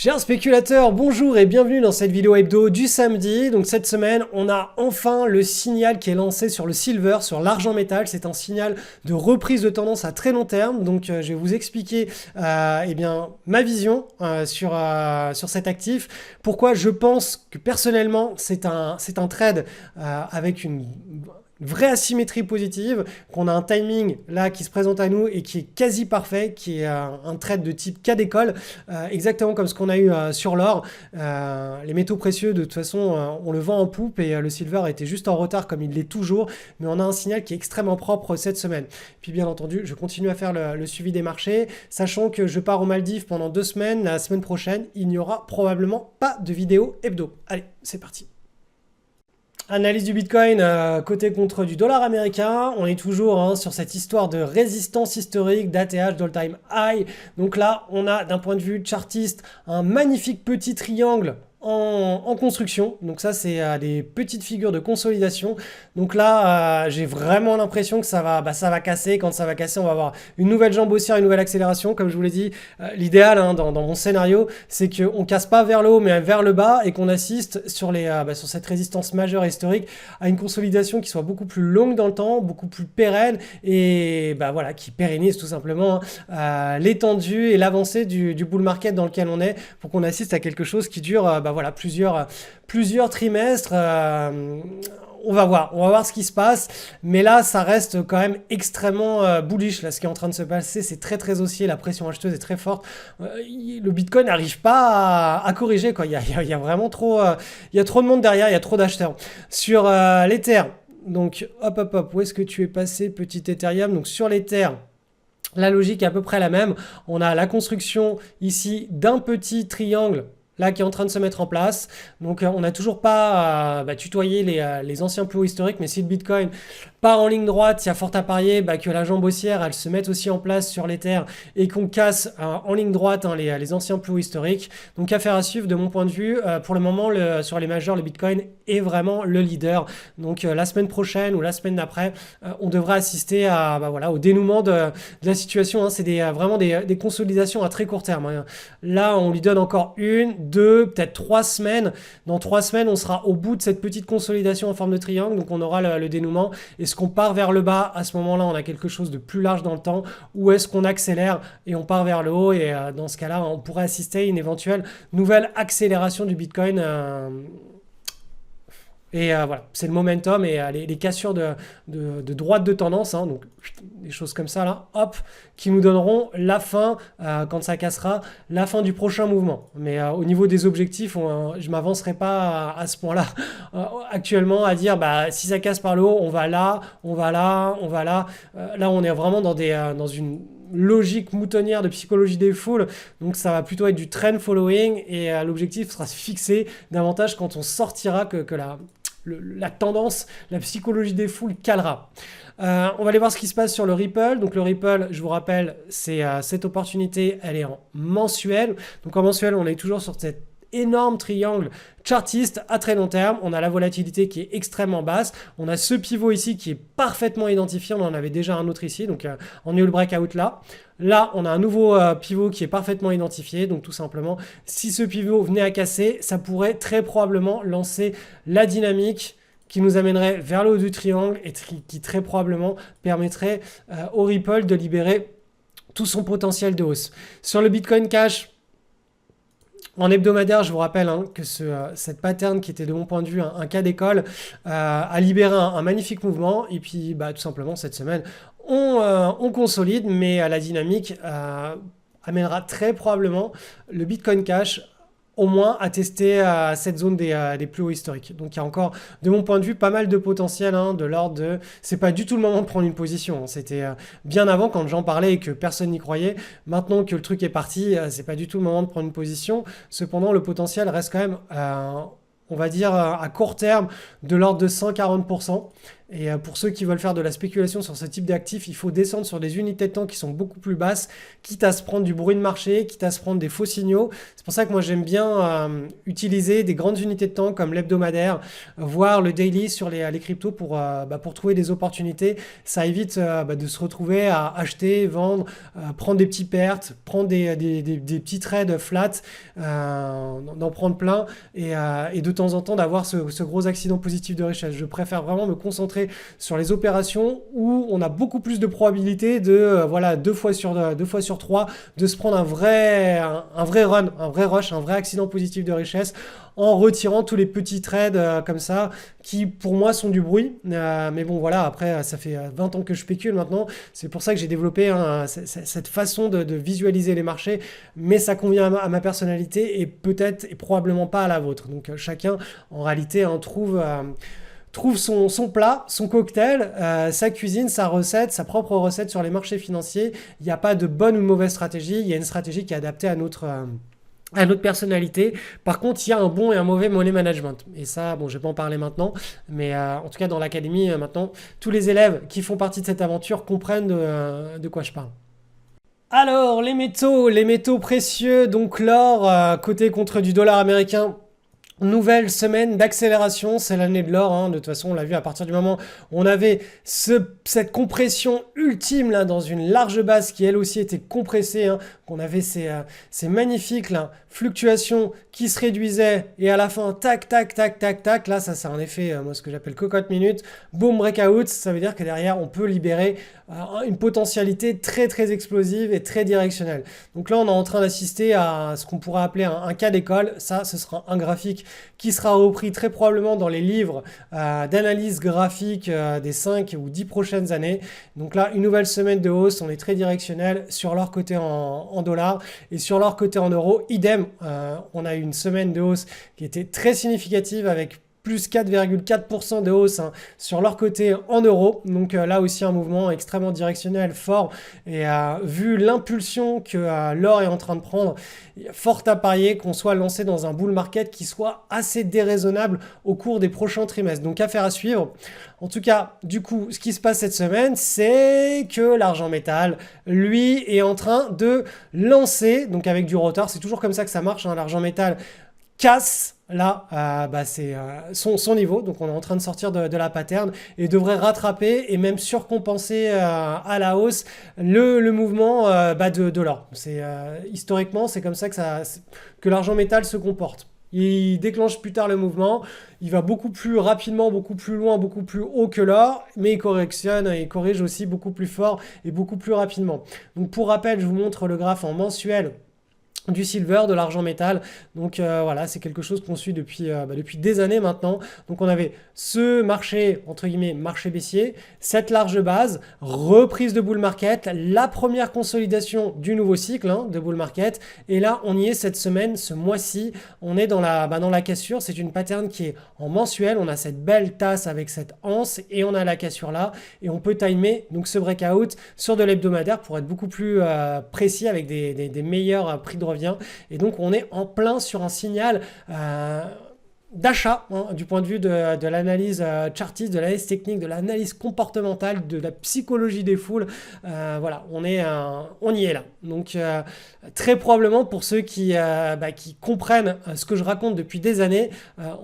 Chers spéculateurs, bonjour et bienvenue dans cette vidéo hebdo du samedi. Donc cette semaine, on a enfin le signal qui est lancé sur le silver, sur l'argent métal. C'est un signal de reprise de tendance à très long terme. Donc je vais vous expliquer ma vision sur cet actif. Pourquoi je pense que personnellement, c'est un trade avec une vraie asymétrie positive, qu'on a un timing là qui se présente à nous et qui est quasi parfait, qui est un trade de type cas d'école, exactement comme ce qu'on a eu sur l'or. Les métaux précieux, de toute façon, on le vend en poupe et le silver était juste en retard comme il l'est toujours, mais on a un signal qui est extrêmement propre cette semaine. Puis bien entendu, je continue à faire le suivi des marchés, sachant que je pars aux Maldives pendant 2 semaines. La semaine prochaine, il n'y aura probablement pas de vidéo hebdo. Allez, c'est parti. Analyse du Bitcoin côté contre du dollar américain. On est toujours sur cette histoire de résistance historique, d'ATH, d'all-time high. Donc là, on a d'un point de vue chartiste un magnifique petit triangle en construction. Donc ça, c'est des petites figures de consolidation. Donc là, j'ai vraiment l'impression que ça va casser. Quand ça va casser, on va avoir une nouvelle jambe haussière, une nouvelle accélération. Comme je vous l'ai dit, l'idéal dans mon scénario, c'est qu'on casse pas vers le haut, mais vers le bas et qu'on assiste sur cette résistance majeure historique à une consolidation qui soit beaucoup plus longue dans le temps, beaucoup plus pérenne et qui pérennise tout simplement l'étendue et l'avancée du bull market dans lequel on est pour qu'on assiste à quelque chose qui dure plusieurs trimestres. On va voir ce qui se passe, mais là ça reste quand même extrêmement bullish. Là, ce qui est en train de se passer, c'est très très haussier, la pression acheteuse est très forte. Le Bitcoin n'arrive pas à corriger, quoi. Il y a vraiment trop, il y a trop de monde derrière, il y a trop d'acheteurs. Sur l'Ether, donc hop, où est-ce que tu es passé, petit Ethereum? Donc sur l'Ether, la logique est à peu près la même. On a la construction ici d'un petit triangle là qui est en train de se mettre en place. Donc on n'a toujours pas tutoyé les anciens plus hauts historiques, mais si le Bitcoin part en ligne droite, il y a fort à parier que la jambe haussière, elle se mette aussi en place sur l'Ether et qu'on casse en ligne droite les anciens plus hauts historiques. Donc affaire à suivre de mon point de vue. Pour le moment, sur les majors, le Bitcoin est vraiment le leader. Donc la semaine prochaine ou la semaine d'après, on devrait assister au dénouement de la situation. C'est vraiment des consolidations à très court terme. Là, on lui donne encore 1, 2, peut-être 3 semaines. Dans 3 semaines, on sera au bout de cette petite consolidation en forme de triangle. Donc on aura le dénouement. Est-ce qu'on part vers le bas? À ce moment-là, on a quelque chose de plus large dans le temps. Ou est-ce qu'on accélère et on part vers le haut? Et dans ce cas-là, on pourrait assister à une éventuelle nouvelle accélération du Bitcoin. C'est le momentum et les cassures de droite de tendance, donc des choses comme ça là, hop, qui nous donneront la fin, quand ça cassera, la fin du prochain mouvement. Mais au niveau des objectifs, je ne m'avancerai pas à ce point-là actuellement à dire si ça casse par le haut, on va là, on va là, on va là. Là, on est vraiment dans une logique moutonnière de psychologie des foules, donc ça va plutôt être du trend following et l'objectif sera fixé davantage quand on sortira que la tendance, la psychologie des foules calera. On va aller voir ce qui se passe sur le Ripple. Donc le Ripple, je vous rappelle, c'est cette opportunité, elle est en mensuel. Donc en mensuel, on est toujours sur cette énorme triangle chartiste à très long terme. On a la volatilité qui est extrêmement basse. On a ce pivot ici qui est parfaitement identifié. On en avait déjà un autre ici. Donc on a eu le breakout là. Là, on a un nouveau pivot qui est parfaitement identifié. Donc tout simplement, si ce pivot venait à casser, ça pourrait très probablement lancer la dynamique qui nous amènerait vers le haut du triangle et qui très probablement permettrait au Ripple de libérer tout son potentiel de hausse. Sur le Bitcoin Cash, en hebdomadaire, je vous rappelle que cette pattern qui était de mon point de vue un cas d'école a libéré un magnifique mouvement. Et puis tout simplement cette semaine, on consolide, mais la dynamique amènera très probablement le Bitcoin Cash au moins à tester cette zone des plus hauts historiques. Donc il y a encore, de mon point de vue, pas mal de potentiel de l'ordre de... C'est pas du tout le moment de prendre une position. C'était bien avant quand j'en parlais et que personne n'y croyait. Maintenant que le truc est parti, c'est pas du tout le moment de prendre une position. Cependant, le potentiel reste quand même... on va dire à court terme de l'ordre de 140%. Et pour ceux qui veulent faire de la spéculation sur ce type d'actifs, il faut descendre sur des unités de temps qui sont beaucoup plus basses, quitte à se prendre du bruit de marché, quitte à se prendre des faux signaux. C'est pour ça que moi j'aime bien utiliser des grandes unités de temps comme l'hebdomadaire, voire le daily sur les cryptos pour trouver des opportunités. Ça évite de se retrouver à acheter, vendre, prendre des petites pertes, prendre des petits trades flat, d'en prendre plein et de temps en temps d'avoir ce gros accident positif de richesse. Je préfère vraiment me concentrer sur les opérations où on a beaucoup plus de probabilité de, deux fois sur trois, de se prendre un vrai run, un vrai rush, un vrai accident positif de richesse en retirant tous les petits trades comme ça qui pour moi sont du bruit. Mais bon voilà, après ça fait 20 ans que je spécule maintenant. C'est pour ça que j'ai développé cette façon de visualiser les marchés, mais ça convient à ma personnalité et peut-être et probablement pas à la vôtre. Donc chacun en réalité trouve son plat, son cocktail, sa cuisine, sa recette, sa propre recette sur les marchés financiers. Il n'y a pas de bonne ou de mauvaise stratégie, il y a une stratégie qui est adaptée à notre personnalité. Par contre, il y a un bon et un mauvais money management. Et ça, bon, je vais pas en parler maintenant, mais en tout cas dans l'académie, maintenant, tous les élèves qui font partie de cette aventure comprennent de quoi je parle. Alors, les métaux précieux, donc l'or, coté contre du dollar américain. Nouvelle semaine d'accélération, c'est l'année de l'or, hein. De toute façon on l'a vu à partir du moment où on avait cette compression ultime là, dans une large base qui elle aussi était compressée, hein. On avait ces magnifiques là, fluctuations qui se réduisaient et à la fin tac tac tac tac tac, là ça c'est un effet, moi ce que j'appelle cocotte minute, boom breakout, ça veut dire que derrière on peut libérer une potentialité très très explosive et très directionnelle. Donc là on est en train d'assister à ce qu'on pourrait appeler un cas d'école, ça ce sera un graphique qui sera repris très probablement dans les livres d'analyse graphique des 5 ou 10 prochaines années. Donc là, une nouvelle semaine de hausse, on est très directionnel sur leur côté en dollars et sur leur côté en euros. Idem, on a eu une semaine de hausse qui était très significative avec plus 4,4% de hausse sur leur côté en euros. Donc là aussi un mouvement extrêmement directionnel, fort. Et vu l'impulsion que l'or est en train de prendre, il y a fort à parier qu'on soit lancé dans un bull market qui soit assez déraisonnable au cours des prochains trimestres. Donc affaire à suivre. En tout cas, du coup, ce qui se passe cette semaine, c'est que l'argent métal, lui, est en train de lancer, donc avec du retard, c'est toujours comme ça que ça marche, l'argent métal casse là c'est son niveau, donc on est en train de sortir de la pattern et devrait rattraper et même surcompenser à la hausse le mouvement de l'or. Historiquement c'est comme ça que l'argent métal se comporte. Il déclenche plus tard le mouvement, il va beaucoup plus rapidement, beaucoup plus loin, beaucoup plus haut que l'or, mais il corrige aussi beaucoup plus fort et beaucoup plus rapidement. Donc pour rappel, je vous montre le graphe en mensuel du silver, de l'argent métal. Donc voilà, c'est quelque chose qu'on suit depuis des années maintenant. Donc on avait ce marché, entre guillemets, marché baissier, cette large base, reprise de bull market, la première consolidation du nouveau cycle de bull market. Et là, on y est cette semaine, ce mois-ci. On est dans la cassure. C'est une pattern qui est en mensuel. On a cette belle tasse avec cette anse et on a la cassure là. Et on peut timer donc ce breakout sur de l'hebdomadaire pour être beaucoup plus précis avec des meilleurs prix de revient. Et donc on est en plein sur un signal d'achat du point de vue de l'analyse chartiste, de l'analyse technique, de l'analyse comportementale, de la psychologie des foules. Voilà, on y est là. Donc très probablement pour ceux qui comprennent ce que je raconte depuis des années,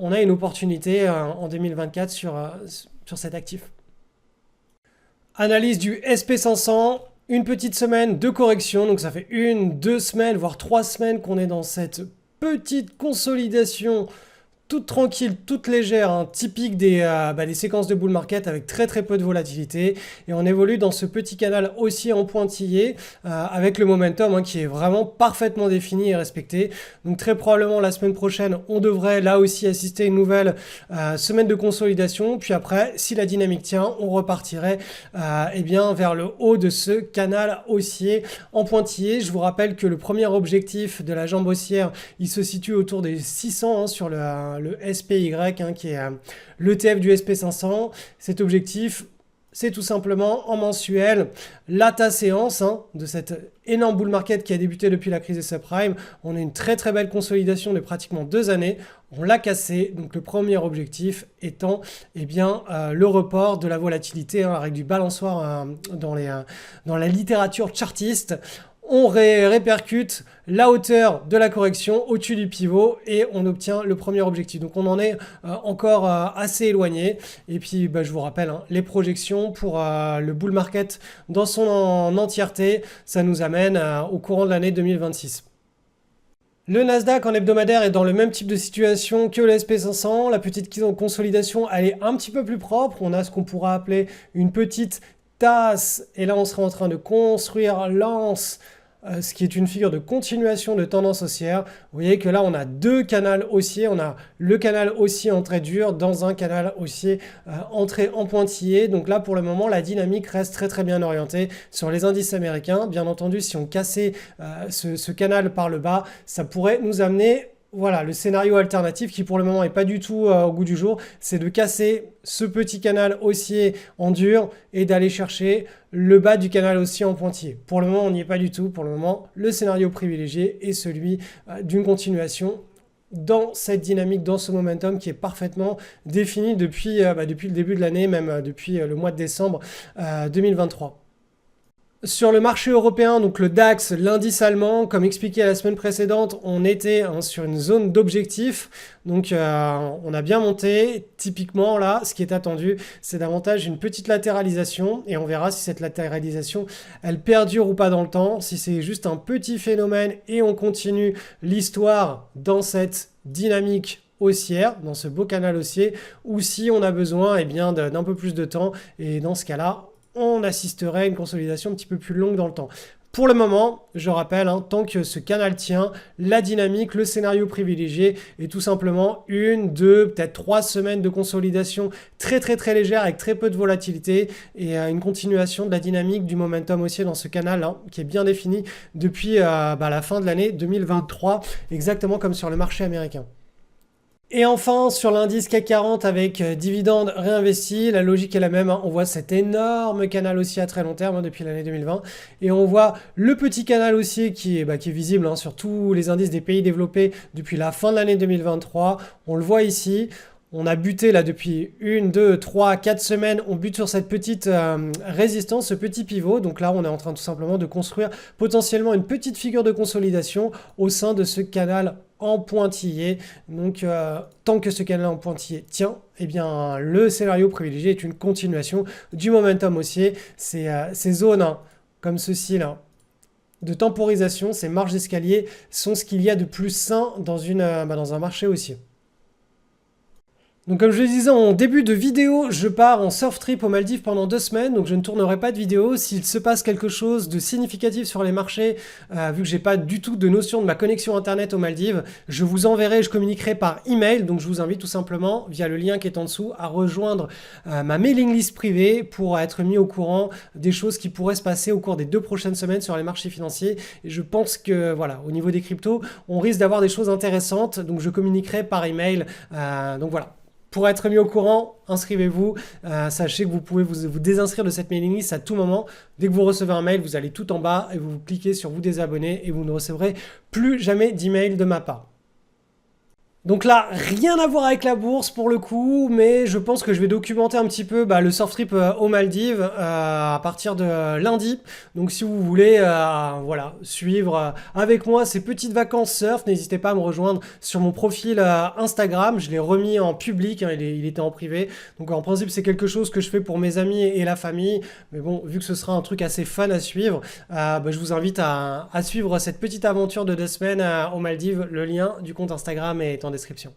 on a une opportunité en 2024 sur cet actif. Analyse du SP500. Une petite semaine de correction, donc ça fait 1-2 semaines, voire 3 semaines qu'on est dans cette petite consolidation toute tranquille, toute légère, typique des séquences de bull market avec très très peu de volatilité. Et on évolue dans ce petit canal haussier en pointillé avec le momentum qui est vraiment parfaitement défini et respecté. Donc très probablement la semaine prochaine, on devrait là aussi assister à une nouvelle semaine de consolidation. Puis après, si la dynamique tient, on repartirait vers le haut de ce canal haussier en pointillé. Je vous rappelle que le premier objectif de la jambe haussière, il se situe autour des 600 sur le SPY qui est l'ETF du SP500. Cet objectif, c'est tout simplement en mensuel la séance de cette énorme bull market qui a débuté depuis la crise des subprimes. On a une très très belle consolidation de pratiquement 2 années. On l'a cassé, donc le premier objectif étant le report de la volatilité, la règle du balançoire dans la littérature chartiste. On répercute la hauteur de la correction au-dessus du pivot et on obtient le premier objectif. Donc on en est encore assez éloigné. Et puis je vous rappelle, les projections pour le bull market dans son entièreté, ça nous amène au courant de l'année 2026. Le Nasdaq en hebdomadaire est dans le même type de situation que le SP500. La petite consolidation, elle est un petit peu plus propre. On a ce qu'on pourra appeler une petite tasse. Et là, on sera en train de construire l'anse, ce qui est une figure de continuation de tendance haussière. Vous voyez que là, on a 2 canaux haussiers. On a le canal haussier entrée dure dans un canal haussier entrée en pointillé. Donc là, pour le moment, la dynamique reste très très bien orientée sur les indices américains. Bien entendu, si on cassait ce canal par le bas, ça pourrait nous amener... Voilà, le scénario alternatif qui pour le moment n'est pas du tout au goût du jour, c'est de casser ce petit canal haussier en dur et d'aller chercher le bas du canal haussier en pointillé. Pour le moment, on n'y est pas du tout. Pour le moment, le scénario privilégié est celui d'une continuation dans cette dynamique, dans ce momentum qui est parfaitement défini depuis le début de l'année, même depuis le mois de décembre 2023. Sur le marché européen, donc le DAX, l'indice allemand, comme expliqué la semaine précédente, on était sur une zone d'objectif. Donc on a bien monté. Typiquement là, ce qui est attendu, c'est davantage une petite latéralisation. Et on verra si cette latéralisation, elle perdure ou pas dans le temps. Si c'est juste un petit phénomène et on continue l'histoire dans cette dynamique haussière, dans ce beau canal haussier, ou si on a besoin d'un peu plus de temps. Et dans ce cas-là, on assisterait à une consolidation un petit peu plus longue dans le temps. Pour le moment, je rappelle, tant que ce canal tient, la dynamique, le scénario privilégié est tout simplement 1, 2, peut-être 3 semaines de consolidation très très très légère avec très peu de volatilité et une continuation de la dynamique du momentum haussier dans ce canal qui est bien défini depuis la fin de l'année 2023, exactement comme sur le marché américain. Et enfin, sur l'indice CAC 40 avec dividendes réinvestis, la logique est la même. On voit cet énorme canal haussier à très long terme depuis l'année 2020. Et on voit le petit canal haussier qui est visible sur tous les indices des pays développés depuis la fin de l'année 2023. On le voit ici. On a buté là depuis 1, 2, 3, 4 semaines. On bute sur cette petite résistance, ce petit pivot. Donc là, on est en train tout simplement de construire potentiellement une petite figure de consolidation au sein de ce canal en pointillé. Donc tant que ce canal en pointillé tient, le scénario privilégié est une continuation du momentum haussier. Ces zones comme ceci là de temporisation, ces marges d'escalier sont ce qu'il y a de plus sain dans un marché haussier. Donc comme je le disais en début de vidéo, je pars en surf trip aux Maldives pendant 2 semaines, donc je ne tournerai pas de vidéo. S'il se passe quelque chose de significatif sur les marchés, vu que j'ai pas du tout de notion de ma connexion internet aux Maldives, je vous enverrai, je communiquerai par email. Donc je vous invite tout simplement, via le lien qui est en dessous, à rejoindre ma mailing list privée pour être mis au courant des choses qui pourraient se passer au cours des 2 prochaines semaines sur les marchés financiers. Et je pense que voilà, au niveau des cryptos, on risque d'avoir des choses intéressantes, donc je communiquerai par email. Donc voilà. Pour être mis au courant, inscrivez-vous. Sachez que vous pouvez vous désinscrire de cette mailing list à tout moment. Dès que vous recevez un mail, vous allez tout en bas et vous cliquez sur vous désabonner et vous ne recevrez plus jamais d'email de ma part. Donc là, rien à voir avec la bourse pour le coup, mais je pense que je vais documenter un petit peu le surf trip aux Maldives à partir de lundi. Donc si vous voulez suivre avec moi ces petites vacances surf, n'hésitez pas à me rejoindre sur mon profil Instagram. Je l'ai remis en public, il était en privé. Donc en principe, c'est quelque chose que je fais pour mes amis et la famille. Mais bon, vu que ce sera un truc assez fun à suivre, je vous invite à suivre cette petite aventure de 2 semaines aux Maldives. Le lien du compte Instagram est en description.